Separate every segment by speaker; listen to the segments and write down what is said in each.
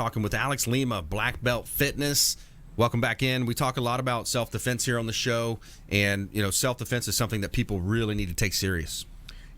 Speaker 1: talking with Alex Lima, Black Belt Fitness. Welcome back in. We talk a lot about self-defense here on the show, and self-defense is something that people really need to take serious.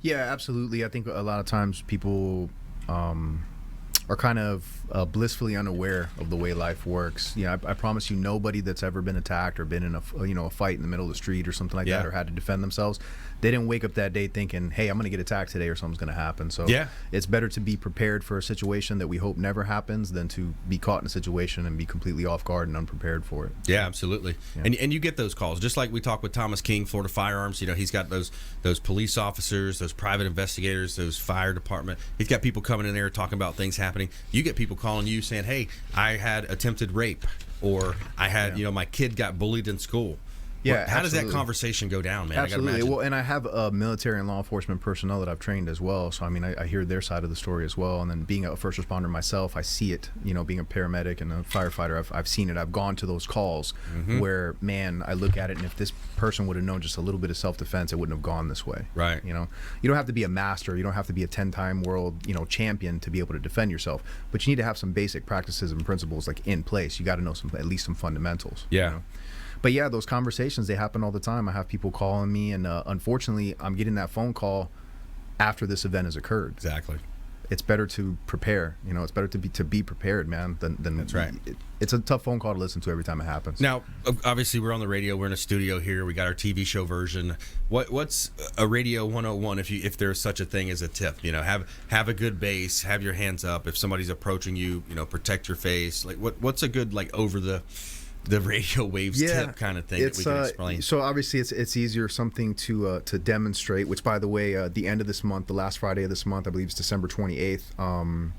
Speaker 2: Yeah, absolutely. I think a lot of times people are kind of blissfully unaware of the way life works. I promise you, nobody that's ever been attacked or been in a fight in the middle of the street or something like that, or had to defend themselves, they didn't wake up that day thinking, hey, I'm going to get attacked today or something's going to happen. So it's better to be prepared for a situation that we hope never happens than to be caught in a situation and be completely off guard and unprepared for it.
Speaker 1: Yeah, absolutely. Yeah. And you get those calls, just like we talked with Thomas King, Florida Firearms. He's got those police officers, those private investigators, those fire department. He's got people coming in there talking about things happening. You get people calling you saying, hey, I had attempted rape, or I had, my kid got bullied in school.
Speaker 2: Yeah,
Speaker 1: how does that conversation go down, man?
Speaker 2: Absolutely. Well, and I have military and law enforcement personnel that I've trained as well. So, I hear their side of the story as well. And then being a first responder myself, I see it, being a paramedic and a firefighter, I've seen it. I've gone to those calls where, man, I look at it, and if this person would have known just a little bit of self-defense, it wouldn't have gone this way.
Speaker 1: Right.
Speaker 2: You don't have to be a master. You don't have to be a 10-time world, champion to be able to defend yourself. But you need to have some basic practices and principles in place. You got to know at least some fundamentals.
Speaker 1: Yeah.
Speaker 2: But yeah, those conversations, they happen all the time. I have people calling me, and unfortunately, I'm getting that phone call after this event has occurred.
Speaker 1: Exactly.
Speaker 2: It's better to prepare. It's better to be prepared, man. Than
Speaker 1: That's right.
Speaker 2: It's a tough phone call to listen to every time it happens.
Speaker 1: Now, obviously, we're on the radio. We're in a studio here. We got our TV show version. What's a radio 101 if there's such a thing as a tip? Have a good base. Have your hands up. If somebody's approaching you, protect your face. Like what's a good over the radio waves tip kind of thing that we can explain?
Speaker 2: So obviously it's easier something to demonstrate, which, by the way, the end of this month, the last Friday of this month, I believe it's December 28th,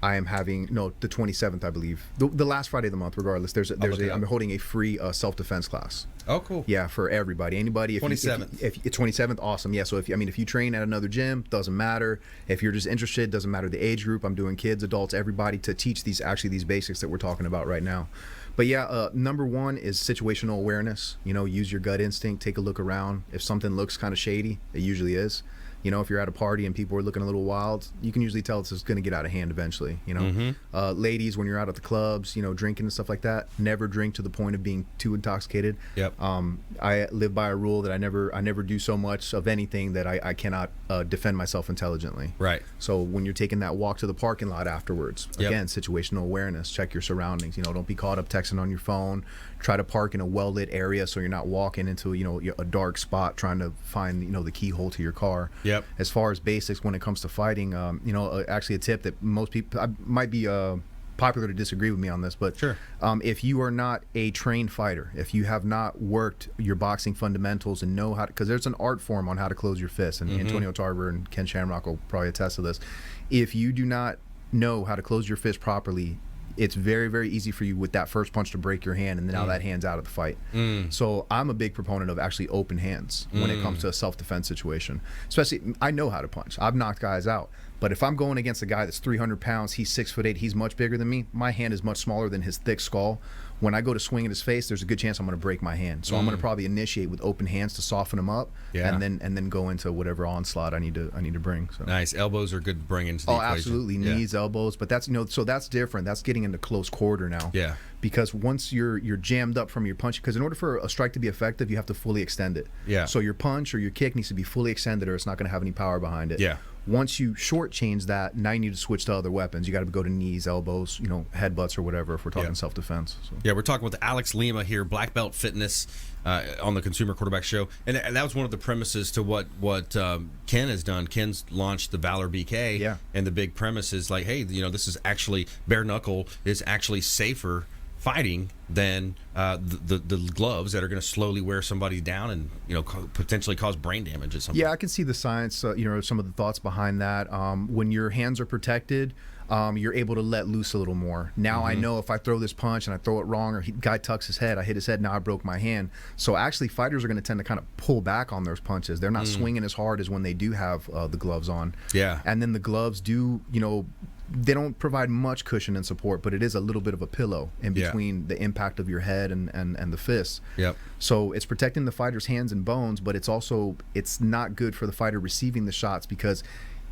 Speaker 2: I am having the 27th, I believe, the last Friday of the month. Regardless, I'm holding a free self-defense class.
Speaker 1: Oh, cool.
Speaker 2: Yeah, for anybody.
Speaker 1: 27th.
Speaker 2: If it's 27th, awesome. Yeah, so if you train at another gym, doesn't matter. If you're just interested, doesn't matter the age group. I'm doing kids, adults, everybody, to teach these basics that we're talking about right now. But yeah, number one is situational awareness. Use your gut instinct. Take a look around. If something looks kind of shady, it usually is. If you're at a party and people are looking a little wild, you can usually tell it's just going to get out of hand eventually. Ladies, when you're out at the clubs, drinking and stuff like that, never drink to the point of being too intoxicated.
Speaker 1: Yep.
Speaker 2: I live by a rule that I never do so much of anything that I cannot defend myself intelligently.
Speaker 1: Right.
Speaker 2: So when you're taking that walk to the parking lot afterwards, again, situational awareness. Check your surroundings. Don't be caught up texting on your phone. Try to park in a well-lit area so you're not walking into a dark spot trying to find the keyhole to your car.
Speaker 1: Yep.
Speaker 2: As far as basics when it comes to fighting, actually a tip that most people might be popular to disagree with me on this, but
Speaker 1: sure.
Speaker 2: If you are not a trained fighter, if you have not worked your boxing fundamentals and know how to, because there's an art form on how to close your fist, and Antonio Tarver and Ken Shamrock will probably attest to this. If you do not know how to close your fist properly, it's very, very easy for you with that first punch to break your hand, and now that hand's out of the fight. So I'm a big proponent of actually open hands when it comes to a self-defense situation. Especially, I know how to punch. I've knocked guys out. But if I'm going against a guy that's 300 pounds, he's 6'8", he's much bigger than me, my hand is much smaller than his thick skull. When I go to swing at his face, there's a good chance I'm going to break my hand. So I'm going to probably initiate with open hands to soften him up, and then go into whatever onslaught I need to bring. So.
Speaker 1: Nice. Elbows are good to bring into the equation.
Speaker 2: Absolutely. Knees, elbows, but that's so that's different. That's getting into close quarter now.
Speaker 1: Yeah.
Speaker 2: Because once you're jammed up from your punch, because in order for a strike to be effective, you have to fully extend it.
Speaker 1: Yeah.
Speaker 2: So your punch or your kick needs to be fully extended, or it's not going to have any power behind it.
Speaker 1: Yeah.
Speaker 2: Once you shortchange that, now you need to switch to other weapons. You got to go to knees, elbows, headbutts or whatever if we're talking self-defense. So.
Speaker 1: Yeah, we're talking with Alex Lima here, Black Belt Fitness, on the Consumer Quarterback Show. And that was one of the premises to what Ken has done. Ken's launched the Valor BK.
Speaker 2: Yeah.
Speaker 1: And the big premise is like, hey, this is actually, bare knuckle is actually safer fighting than the gloves that are going to slowly wear somebody down and potentially cause brain damage or something.
Speaker 2: Yeah, I can see the science, some of the thoughts behind that. When your hands are protected, you're able to let loose a little more. Now I know if I throw this punch and I throw it wrong, or guy tucks his head, I hit his head, now I broke my hand. So actually fighters are going to tend to kind of pull back on those punches. They're not swinging as hard as when they do have the gloves on.
Speaker 1: Yeah.
Speaker 2: And then the gloves do, they don't provide much cushion and support, but it is a little bit of a pillow in between the impact of your head and the fists.
Speaker 1: Yep.
Speaker 2: So it's protecting the fighter's hands and bones, but it's not good for the fighter receiving the shots because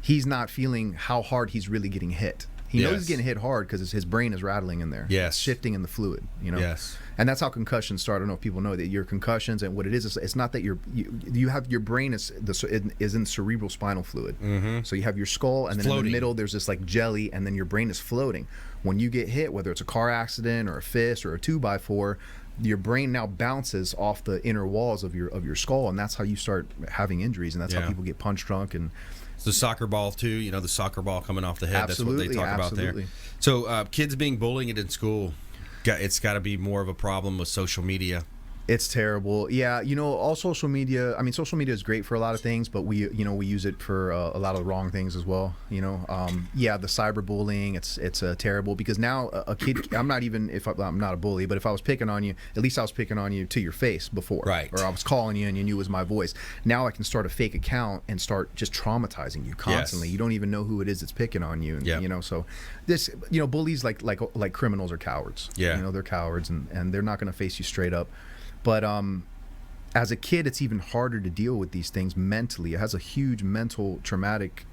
Speaker 2: he's not feeling how hard he's really getting hit. He knows
Speaker 1: Yes.
Speaker 2: he's getting hit hard because his brain is rattling in there.
Speaker 1: Yes.
Speaker 2: It's shifting in the fluid, you know.
Speaker 1: Yes.
Speaker 2: And that's how concussions start. I don't know if people know that your concussions, and what it is it's not that you have your brain is in cerebral spinal fluid. So you have your skull, and then in the middle there's this like jelly, and then your brain is floating. When you get hit, whether it's a car accident or a fist or a 2x4, your brain now bounces off the inner walls of your skull, and that's how you start having injuries, and that's how people get punch drunk. And
Speaker 1: it's the soccer ball too, you know, the soccer ball coming off the head.
Speaker 2: Absolutely,
Speaker 1: that's what they talk about there. So kids being bullied in school, it's got to be more of a problem with social media.
Speaker 2: It's terrible. Yeah, you know, all social media, I mean, social media is great for a lot of things, but we use it for a lot of the wrong things as well, you know. Yeah, the cyberbullying, it's terrible, because now a kid, I'm not a bully, but if I was picking on you, at least I was picking on you to your face before.
Speaker 1: Right.
Speaker 2: Or I was calling you and you knew it was my voice. Now I can start a fake account and start just traumatizing you constantly.
Speaker 1: Yes.
Speaker 2: You don't even know who it is that's picking on you. And, you know, so this, you know, bullies like criminals are cowards.
Speaker 1: Yeah.
Speaker 2: You know, they're cowards, and they're not going to face you straight up. But as a kid, it's even harder to deal with these things mentally. It has a huge mental traumatic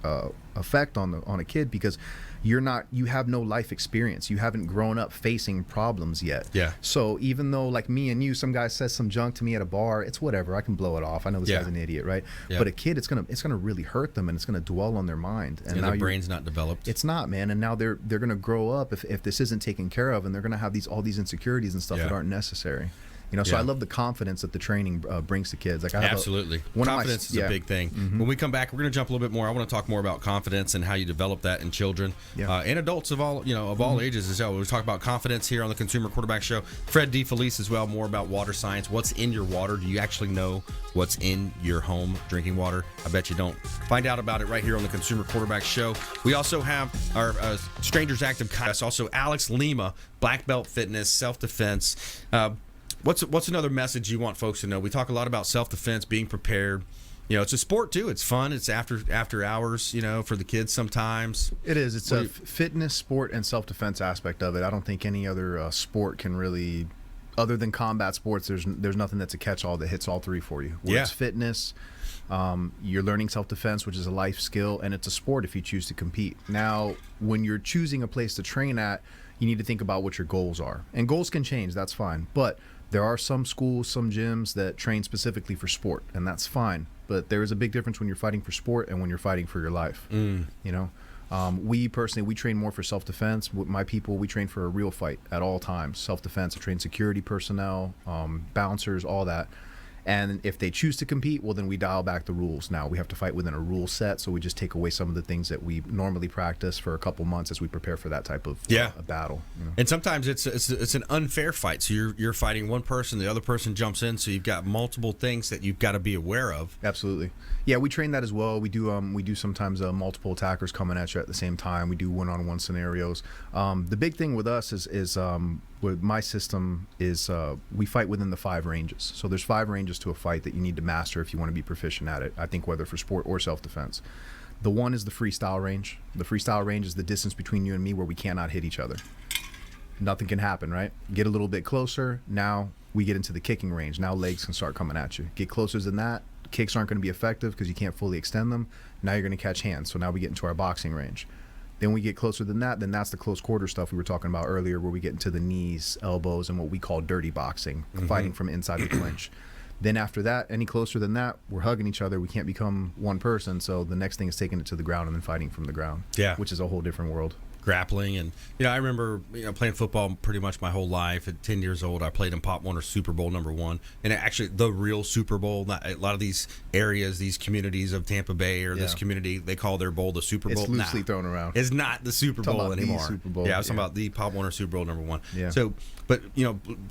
Speaker 2: effect on a kid, because you have no life experience. You haven't grown up facing problems yet.
Speaker 1: Yeah.
Speaker 2: So even though, like me and you, some guy says some junk to me at a bar, it's whatever. I can blow it off. I know this guy's an idiot, right?
Speaker 1: Yeah.
Speaker 2: But a kid, it's gonna really hurt them, and it's gonna dwell on their mind.
Speaker 1: And
Speaker 2: now
Speaker 1: their brain's not developed.
Speaker 2: It's not, man. And now they're gonna grow up if this isn't taken care of, and they're gonna have all these insecurities and stuff that aren't necessary. You know, so I love the confidence that the training brings to kids. Like
Speaker 1: Absolutely. Confidence is a big thing. When we come back, we're going to jump a little bit more. I want to talk more about confidence and how you develop that in children and adults of all, all ages as well. We'll talk about confidence here on the Consumer Quarterback Show. Fred DeFelice as well, more about water science. What's in your water? Do you actually know what's in your home drinking water? I bet you don't. Find out about it right here on the Consumer Quarterback Show. We also have our Strangers Active contest. Also, Alex Lima, BlackBelt Fitness, self-defense. What's another message you want folks to know? We talk a lot about self-defense, being prepared. You know, it's a sport too. It's fun. It's after hours, you know, for the kids sometimes.
Speaker 2: It is. It's a fitness, sport, and self-defense aspect of it. I don't think any other sport can really, other than combat sports, there's nothing that's a catch-all that hits all three for you. Where it's fitness, you're learning self-defense, which is a life skill, and it's a sport if you choose to compete. Now, when you're choosing a place to train at, you need to think about what your goals are. And goals can change, that's fine. But there are some schools, some gyms that train specifically for sport, and that's fine. But there is a big difference when you're fighting for sport and when you're fighting for your life. You know, we train more for self-defense. With my people, we train for a real fight at all times. Self-defense. I train security personnel, bouncers, all that. And if they choose to compete, well, then we dial back the rules. Now we have to fight within a rule set, so we just take away some of the things that we normally practice for a couple months as we prepare for that type of a battle. You know?
Speaker 1: And sometimes it's an unfair fight. So you're fighting one person, the other person jumps in, so you've got multiple things that you've got to be aware of.
Speaker 2: Absolutely. Yeah, we train that as well. We do sometimes multiple attackers coming at you at the same time. We do one-on-one scenarios. The big thing with us is with my system is we fight within the 5 ranges. So there's 5 ranges to a fight that you need to master if you want to be proficient at it. I think whether for sport or self-defense. The one is the freestyle range. The freestyle range is the distance between you and me where we cannot hit each other. Nothing can happen, right? Get a little bit closer. Now we get into the kicking range. Now legs can start coming at you. Get closer than that. Kicks aren't going to be effective because you can't fully extend them. Now you're going to catch hands. So now we get into our boxing range. Then we get closer than that, then that's the close quarter stuff we were talking about earlier, where we get into the knees, elbows, and what we call dirty boxing, fighting from inside the clinch. Then after that, any closer than that, we're hugging each other. We can't become one person, so the next thing is taking it to the ground and then fighting from the ground, which is a whole different world.
Speaker 1: Grappling. And I remember playing football pretty much my whole life. At 10 years old, I played in Pop Warner Super Bowl #1, and actually the real Super Bowl. Not a lot of these areas, these communities of Tampa Bay or this community, they call their bowl the Super Bowl.
Speaker 2: It's loosely thrown around.
Speaker 1: It's not the Super Bowl anymore.
Speaker 2: Super Bowl.
Speaker 1: Yeah, I was talking about the Pop Warner Super Bowl #1.
Speaker 2: Yeah.
Speaker 1: So, but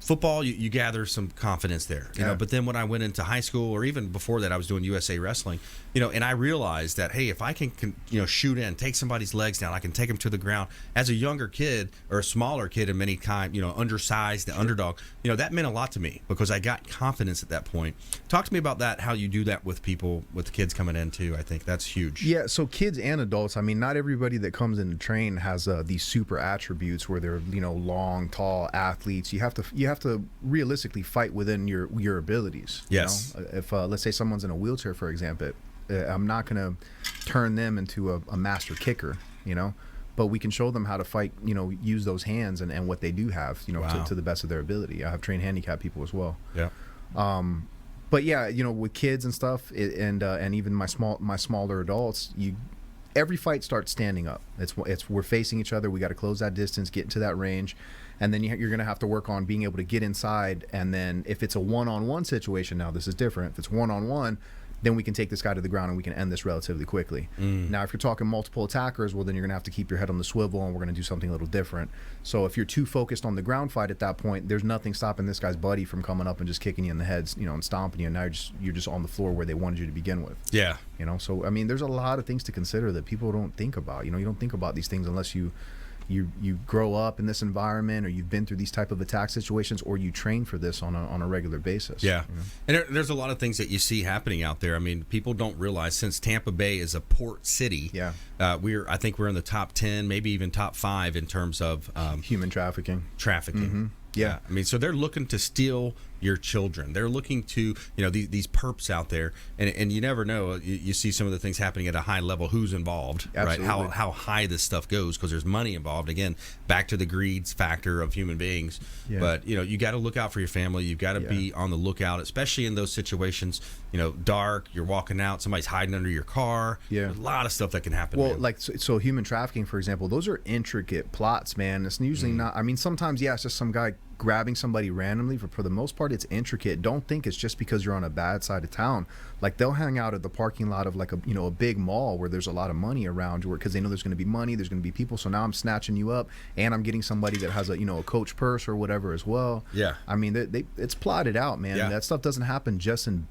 Speaker 1: football, you gather some confidence there. You know, but then when I went into high school, or even before that, I was doing USA Wrestling. And I realized that, hey, if I can shoot in, take somebody's legs down, I can take them to the ground. As a younger kid or a smaller kid in many times, undersized, the underdog, that meant a lot to me because I got confidence at that point. Talk to me about that, how you do that with people, with kids coming in too. I think that's huge.
Speaker 2: Yeah, so kids and adults, I mean, not everybody that comes in to train has these super attributes where they're, long, tall athletes. You have to realistically fight within your abilities.
Speaker 1: Yes.
Speaker 2: If let's say someone's in a wheelchair, for example, I'm not going to turn them into a master kicker, but we can show them how to fight, use those hands and what they do have,
Speaker 1: Wow.
Speaker 2: to the best of their ability. I have trained handicapped people as well.
Speaker 1: Yeah.
Speaker 2: But yeah, with kids and stuff, and even my smaller adults, every fight starts standing up. It's we're facing each other. We got to close that distance, get into that range, and then you're going to have to work on being able to get inside. And then if it's a one-on-one situation, now this is different. If it's one-on-one, then we can take this guy to the ground and we can end this relatively quickly. Now, if you're talking multiple attackers, well, then you're going to have to keep your head on the swivel, and we're going to do something a little different. So if you're too focused on the ground fight at that point, there's nothing stopping this guy's buddy from coming up and just kicking you in the head, and stomping you. And now you're just on the floor where they wanted you to begin with.
Speaker 1: Yeah.
Speaker 2: So I mean, there's a lot of things to consider that people don't think about. You don't think about these things unless you grow up in this environment, or you've been through these type of attack situations, or you train for this on a regular basis.
Speaker 1: Yeah. And there's a lot of things that you see happening out there. I mean, people don't realize, since Tampa Bay is a port city, I think we're in the top 10, maybe even top 5 in terms of
Speaker 2: human trafficking.
Speaker 1: Yeah. I mean, so they're looking to steal your children. They're looking to, these perps out there, and you never know. You see some of the things happening at a high level. Who's involved,
Speaker 2: Absolutely.
Speaker 1: right? How high this stuff goes, because there's money involved. Again, back to the greed factor of human beings.
Speaker 2: Yeah.
Speaker 1: But you got to look out for your family. You've got to be on the lookout, especially in those situations. Dark. You're walking out. Somebody's hiding under your car.
Speaker 2: Yeah.
Speaker 1: There's a lot of stuff that can happen.
Speaker 2: Well,
Speaker 1: man.
Speaker 2: like so human trafficking, for example, those are intricate plots, man. It's usually not. I mean, sometimes it's just some guy grabbing somebody randomly. For the most part, it's intricate. Don't think it's just because you're on a bad side of town. Like, they'll hang out at the parking lot of like a big mall where there's a lot of money around, because they know there's going to be money, there's going to be people. So now I'm snatching you up, and I'm getting somebody that has a Coach purse or whatever as well.
Speaker 1: Yeah.
Speaker 2: I mean, it's plotted out, man.
Speaker 1: Yeah.
Speaker 2: That stuff doesn't happen just in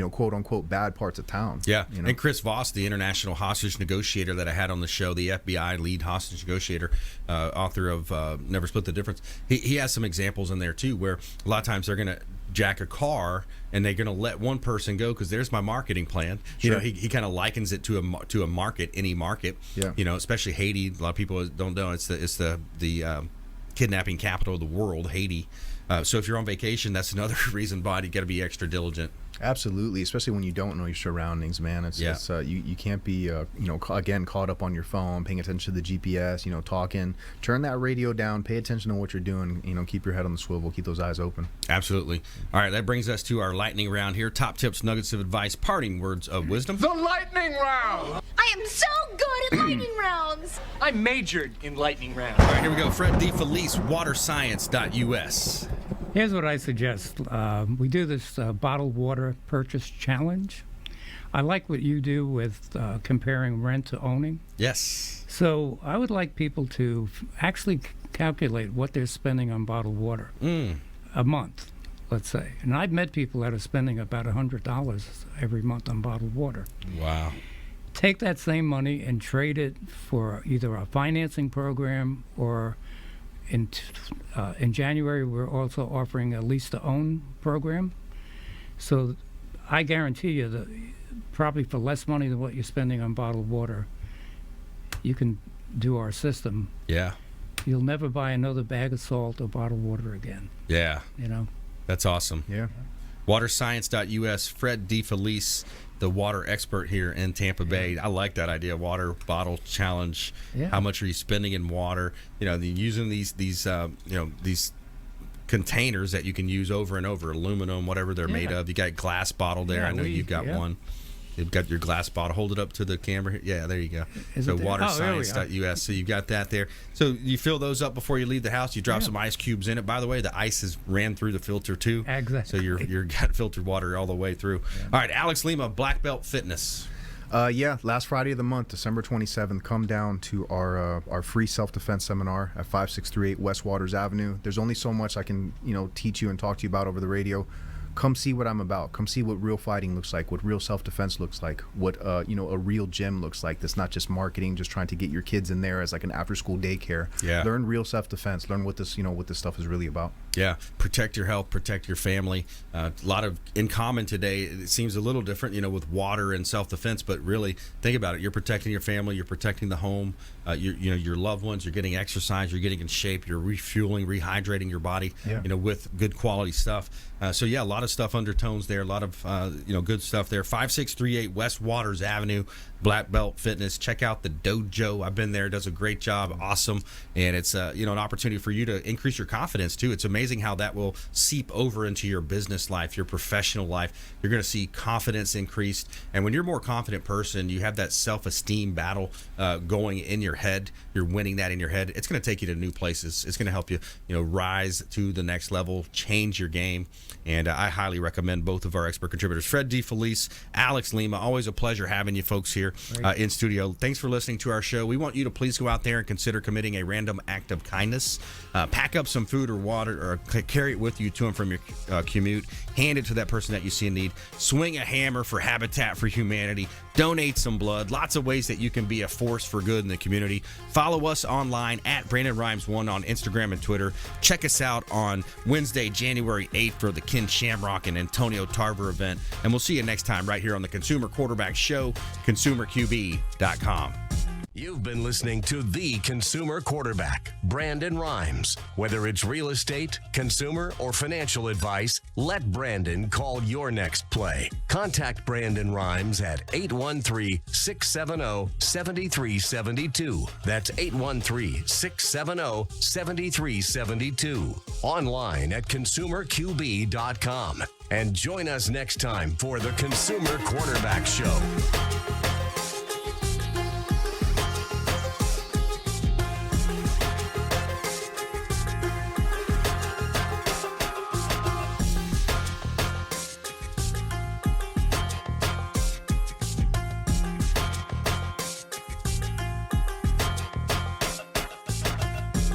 Speaker 2: quote unquote bad parts of town.
Speaker 1: Yeah. And Chris Voss, the international hostage negotiator that I had on the show, the FBI lead hostage negotiator, author of Never Split the Difference, he has some examples in there too, where a lot of times they're going to jack a car and they're going to let one person go because there's my marketing plan.
Speaker 2: Sure.
Speaker 1: He kind of likens it to a market, any market.
Speaker 2: Yeah.
Speaker 1: Especially Haiti. A lot of people don't know it's the kidnapping capital of the world, Haiti. So if you're on vacation, that's another reason why you got to be extra diligent.
Speaker 2: Absolutely, especially when you don't know your surroundings, man. It's you can't be again caught up on your phone, paying attention to the GPS, talking. Turn that radio down, pay attention to what you're doing, keep your head on the swivel, keep those eyes open.
Speaker 1: Absolutely. All right, that brings us to our lightning round here. Top tips, nuggets of advice, parting words of wisdom.
Speaker 3: The lightning round!
Speaker 4: I am so good at lightning rounds!
Speaker 3: I majored in lightning rounds.
Speaker 1: All right, here we go. Fred DeFelice, waterscience.us.
Speaker 5: Here's what I suggest. We do this bottled water purchase challenge. I like what you do with comparing rent to owning.
Speaker 1: Yes.
Speaker 5: So I would like people to actually calculate what they're spending on bottled water a month, let's say. And I've met people that are spending about $100 every month on bottled water.
Speaker 1: Wow.
Speaker 5: Take that same money and trade it for either a financing program, or in January, we're also offering a lease-to-own program. So I guarantee you that probably for less money than what you're spending on bottled water, you can do our system.
Speaker 1: Yeah.
Speaker 5: You'll never buy another bag of salt or bottled water again.
Speaker 1: Yeah. That's awesome.
Speaker 2: Yeah.
Speaker 1: Waterscience.us, Fred DeFelice, the water expert here in Tampa Bay. I like that idea, water bottle challenge.
Speaker 5: Yeah.
Speaker 1: How much are you spending in water? Using these containers that you can use over and over, aluminum, whatever they're made of. You got a glass bottle there.
Speaker 5: Yeah,
Speaker 1: I know you've got one. You've got your glass bottle. Hold it up to the camera. Yeah, there you go. So waterscience.us. So you've got that there. So you fill those up before you leave the house. You drop some ice cubes in it. By the way, the ice has ran through the filter too.
Speaker 5: Exactly.
Speaker 1: So you're got filtered water all the way through. Yeah. All right, Alex Lima, BlackBelt Fitness.
Speaker 2: Last Friday of the month, December 27th, come down to our free self-defense seminar at 5638 West Waters Avenue. There's only so much I can teach you and talk to you about over the radio. Come see what I'm about. Come see what real fighting looks like, what real self-defense looks like, what a real gym looks like. That's not just marketing, just trying to get your kids in there as like an after-school daycare.
Speaker 1: Yeah.
Speaker 2: Learn real self-defense. Learn what this stuff is really about.
Speaker 1: Yeah, protect your health, protect your family. A lot of in common today. It seems a little different, with water and self-defense. But really, think about it. You're protecting your family. You're protecting the home. Your loved ones. You're getting exercise. You're getting in shape. You're refueling, rehydrating your body.
Speaker 2: Yeah.
Speaker 1: With good quality stuff. So yeah, a lot of stuff undertones there. A lot of good stuff there. 5638 West Waters Avenue, BlackBelt Fitness. Check out the dojo. I've been there. It does a great job. Awesome. And it's an opportunity for you to increase your confidence too. It's amazing how that will seep over into your business life, your professional life. You're going to see confidence increased. And when you're a more confident person, you have that self-esteem battle going in your head. You're winning that in your head. It's going to take you to new places. It's going to help you, rise to the next level, change your game. And I highly recommend both of our expert contributors, Fred DeFelice, Alex Lima. Always a pleasure having you folks here in studio. Thanks for listening to our show. We want you to please go out there and consider committing a random act of kindness. Pack up some food or water, or carry it with you to and from your commute. Hand it to that person that you see in need. Swing a hammer for Habitat for Humanity. Donate some blood. Lots of ways that you can be a force for good in the community. Follow us online at Brandon Rhymes1 on Instagram and Twitter. Check us out on Wednesday, January 8th for the Ken Shamrock and Antonio Tarver event. And we'll see you next time right here on the Consumer Quarterback Show, ConsumerQB.com.
Speaker 6: You've been listening to The Consumer Quarterback, Brandon Rhymes. Whether it's real estate, consumer, or financial advice, let Brandon call your next play. Contact Brandon Rhymes at 813-670-7372. That's 813-670-7372. Online at ConsumerQB.com. And join us next time for The Consumer Quarterback Show.